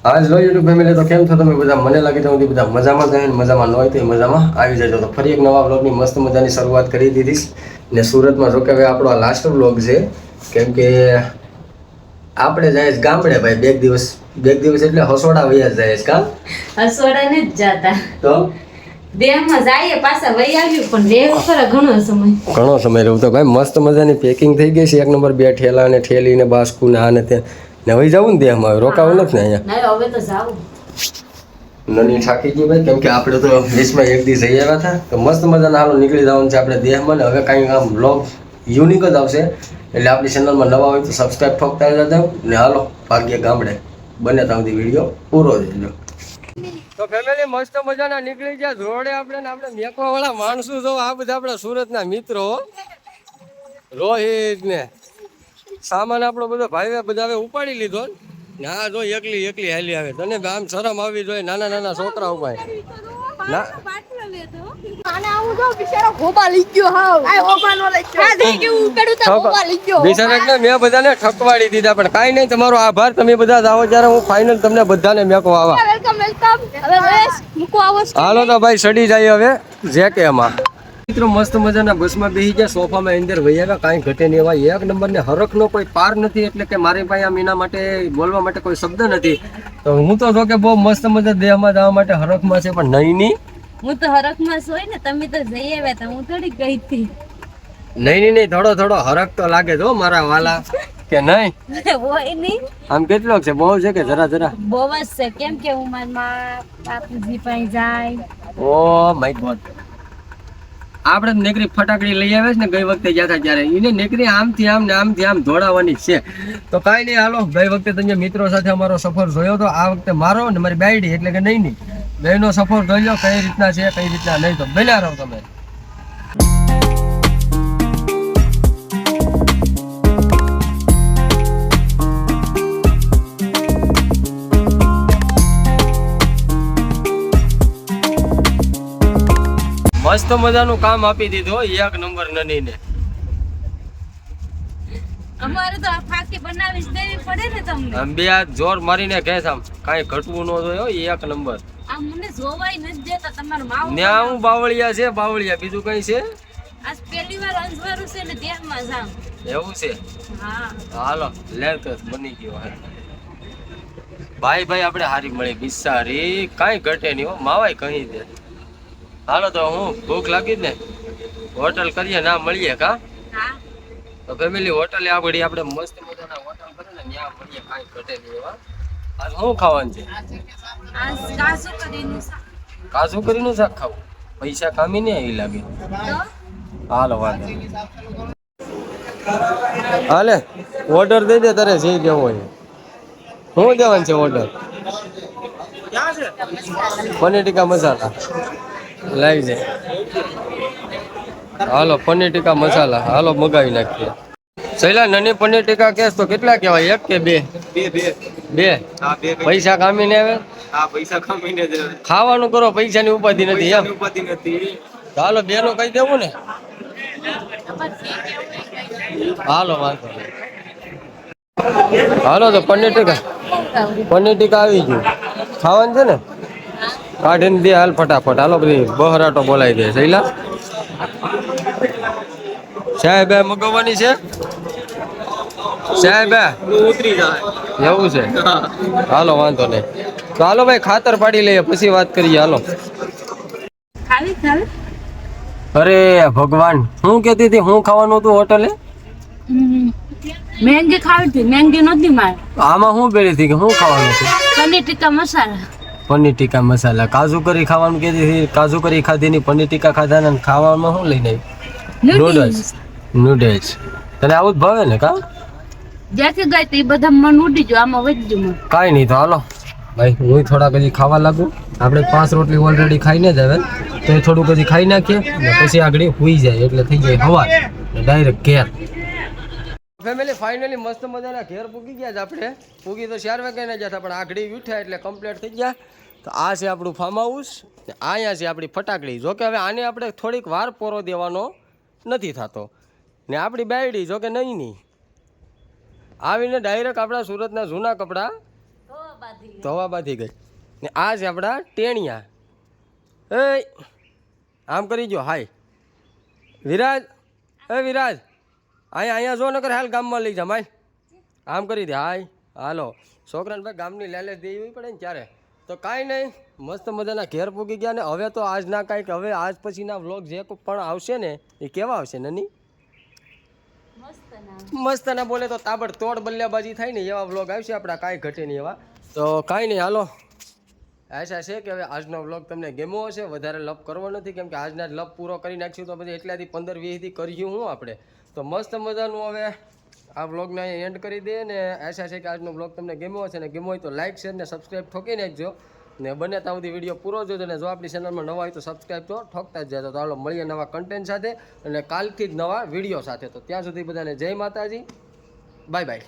આજ લો YouTube family તો કેમ છો તમે બધા? મને લાગે તો બધા મજામાં થાય ને મજામાં ન હોય તો મજામાં આવી જજો. તો ફરી એક નવા વ્લોગની મસ્ત મજાની શરૂઆત કરી દીધી ને સુરતમાં. જો કે હવે આપણો આ લાસ્ટ વ્લોગ છે, કેમ કે આપણે જાય ગામડે ભાઈ. બે દિવસ એટલે હસોડા વૈયા જાય કામ હસોડા ને જ જાતા તો દેહમાં જાય પાછા વહી આવ્યું, પણ દેહ ઉપર ઘણો સમય રહ્યું તો ભાઈ. મસ્ત મજાની પેકિંગ થઈ ગઈ છે એક નંબર. બે ઠેલા ને ઠેલી ને બાસ્કુ ને આ ને તે ને વહી જવું ને દેહમાં. રોકાવું નથી ને અહીંયા. હવે તો જાવું નની થાકી ગઈ ભાઈ, કેમ કે આપણે તો દેશમાં એક દી જઈ આવ્યા હતા. તો મસ્ત મજાના હાલો નીકળી જવાનું છે આપણે દેહમાં. ને હવે કાંઈ આમ બ્લોગ યુનિક જ આવશે. એટલે આપણી ચેનલમાં નવા હોય તો સબસ્ક્રાઈબ ઠોકતા જજો ને હાલો ભાગ્ય ગામડે. બને ત્યાં સુધી વિડીયો પૂરો જોઈજો. તો ફેમિલી મસ્ત મજાના નીકળી ગયા જોડે આપણે ને આપણે મેકવા વાળા માણસો જો આ બધા આપણા સુરતના મિત્રો રોહિત ને સામાન આપણો બધો ભાઈ બધા હવે ઉપાડી લીધો ને આ જો એકલી હાલી આવે. તને આમ શરમ આવી જોઈએ. નાના નાના છોકરા ઉપાય ના મેં બધાને ઠકવાડી દીધા, પણ કાંઈ નહીં. તમારો આભાર. તમે બધા જાઓ ત્યારે હું ફાઇનલ તમને બધાને મેકો આવા. હાલો તો ભાઈ સડી જાય હવે જે કે એમાં. મિત્રો મસ્ત મજાના બસમાં બેસી ગયા, સોફામાં અંદર વહી આવ્યા. કાંઈ ઘટે નહીં એવા એક નંબર ને હરખનો કોઈ પાર નથી. એટલે કે મારી પાસે આમ એના માટે બોલવા માટે કોઈ શબ્દ નથી. તો હું તો જો કે બહુ મસ્ત મજા દેહમાં જવા માટે હરખમાં છે, પણ નહીં હું તો હરખમાં સોય ને. તમે તો જઈ આવ્યા હતા, હું થોડી ગઈ હતી. નહીં થોડો હરખ તો લાગે જો મારા વાલા કે નહીં હોય નહીં. આમ કેટલો છે? બહુ છે કે જરા બહુ જ છે. કેમ કે હું મારા બાપુજી પાસે જાય. Oh my God. આપણે નેકરી ફટાકડી લઈ આવે છે ને, ગઈ વખતે ગયા હતા ત્યારે એને નેકરી આમથી આમ ને આમથી આમ દોડાવવાની છે. તો કાંઈ નહીં હાલો. ગઈ વખતે તમે મિત્રો સાથે અમારો સફર જોયો તો આ વખતે મારો ને મારી બાયડી એટલે કે નહીં બેનો સફર જોઈ લો કઈ રીતના છે કઈ રીતના નહીં. તો બન્યા રહો તમે. મસ્ત મજાનું કામ આપી દીધું એક નંબર નનીને. અમારે તો આ ફાકી બનાવી દેવી પડે ને તમને. આમ બે હાથ જોર મારીને કહેશ આમ કાંઈ ઘટવું ન જોઈએ. એક નંબર. આ મને જોવાય નથી દેતા તમારું માવું. ન્યા હું બાવળિયા છે બાવળિયા, બીજું કઈ છે? આજ પહેલી વાર અંજવારું છે ને દેહમાં જામ. એવું છે? હા હાલો લે તો બની ગયો. ભાઈ આપણે હારી મળી બિસારી. કાંઈ ઘટે નહીં હો માવાય કહી દે. હાલો તો હું ભૂખ લાગી જ ને હોટલ કરીએ ના મળીએ કા. તો ફેમિલી હોટલે આગળ આપણે મસ્ત મજાના હોટલ કરે ને ત્યાં મળીએ. કાંઈ ઘટે નહીં એવા. આજ શું ખાવાનું છે? કાજુ કરીનું શાક ખાવું. પૈસા કામી નહીં આવી લાગે. હાલો વાંધો હાલે ઓર્ડર દઈ દે તારે જે કેવું હોય. શું દેવાનું છે ઓર્ડર? પનીર ટીકા મસાલા લાવી જાય. હાલો પનીર ટીકા મસાલા હાલો મગાવી નાખીએ. સહેલા નાની પનીર ટીકા કેસ તો કેટલા કહેવાય? એક કે બે? બે. પૈસા કામીને આવે. ખાવાનું કરો, પૈસાની ઉપાધિ નથી એમ. હાલો બે નું કહી દેવું ને. હાલો વાંધો હાલો તો પનીર ટીકા આવી ગયું. ખાવાનું છે ને કાઢીને દે હાલ ફટાફટ. હાલો બધી બહરાટો બોલાવી દે. સહેલા સાહેબ મગાવવાની છે. સાહેબ ઉતરી જાય એવું છે? હાલો વાંધો નહીં. તો હાલો ભાઈ ખાતર પાડી લઈએ પછી વાત કરીએ. હાલો. અરે ભગવાન હું કેતી હતી હું ખાવાનું હતું હોટલે? મેંગી ખાવી હતી. મેંગી નહોતી મારે. આમાં હું બેરી હતી કે હું ખાવાનું હતું? પનીર ટીકા મસાલા. પનીર ટીકા મસાલા. કાજુ કરી ખાવાનું કહેતી હતી. કાજુ કરી ખાધી ની પનીર ટીકા ખાધા ને ખાવામાં શું લઈને આવી? નૂડલ્સ. તને આવું જ ભાવે ને કા? જ્યાંથી ગઈ તો એ બધા મન ઉડી ગયો. આમાં વધી ગયું. કાંઈ નહીં. તો હાલો ભાઈ હું થોડાક હજી ખાવા લાગુ. આપણે 5 રોટલી ઓલરેડી ખાઈને જ આવે તો એ થોડુંક હજી ખાઈ નાખીએ ને પછી આગળ હુઈ જાય એટલે થઈ જાય હવાર ડાયરેક્ટ ઘેર. ફેમિલી ફાઇનલી મસ્ત મજાના ઘેર પૂગી ગયા છે આપણે. પૂગી તો 4 વાગ્યાના જ હતા, પણ આગળી ઉઠ્યા એટલે કમ્પ્લીટ થઈ ગયા. તો આ છે આપણું ફાર્મ હાઉસ. અહીંયા છે આપણી ફટાકડી. જોકે હવે આને આપણે થોડીક વાર પોરો દેવાનો નથી થતો ને આપણી બાયડી જોકે નહીં આવીને ડાયરેક્ટ આપણા સુરતના જૂના કપડાં તો હવા બાંધી ગઈ ને આ છે આપણા ટેણિયા. એ આમ કરી જો હાય વિરાજ, એ વિરાજ અહીંયા જો નકર હાલ ગામમાં લઈ જા માય. આમ કરી દે હાય. હાલો છોકરાને ભાઈ ગામની લેલે દેવી પડે ને ત્યારે. તો કાંઈ નહીં, મસ્ત મજાના ઘેર પૂગી ગયા ને હવે તો આજના કાંઈક હવે આજ પછીના વ્લોગ જે પણ આવશે ને એ કેવા આવશે નની? મસ્ત ના બોલે તો તાબડતોડ બલ્લેબાજી થાય ને એવા વ્લોગ આવશે આપણા, કાંઈ ઘટે નહીં એવા. તો કાંઈ નહીં હાલો, આશા છે કે હવે આજનો વ્લોગ તમને ગમ્યો હશે. વધારે લપ કરવો નથી કેમ કે આજના જ લપ પૂરો કરી નાખશું તો પછી એટલાથી 15-20થી કર્યું હું આપણે. તો મસ્ત મજાનું હવે આ વ્લોગને અહીંયા એન્ડ કરી દે ને આશા છે કે આજનો વ્લોગ તમને ગમ્યો હશે ને ગમ્યો હોય તો લાઇક શેર ને સબસ્ક્રાઈબ ઠોકી નાખજો ને બને ત્યાં સુધી વિડીયો પૂરો જોજો ને જો આપણી ચેનલમાં નવા હોય તો સબસ્ક્રાઈબ તો ઠોકતા જ જજો. તો હાલો મળીએ નવા કન્ટેન્ટ સાથે અને કાલથી જ નવા વિડીયો સાથે. તો ત્યાં સુધી બધાને જય માતાજી, બાય બાય.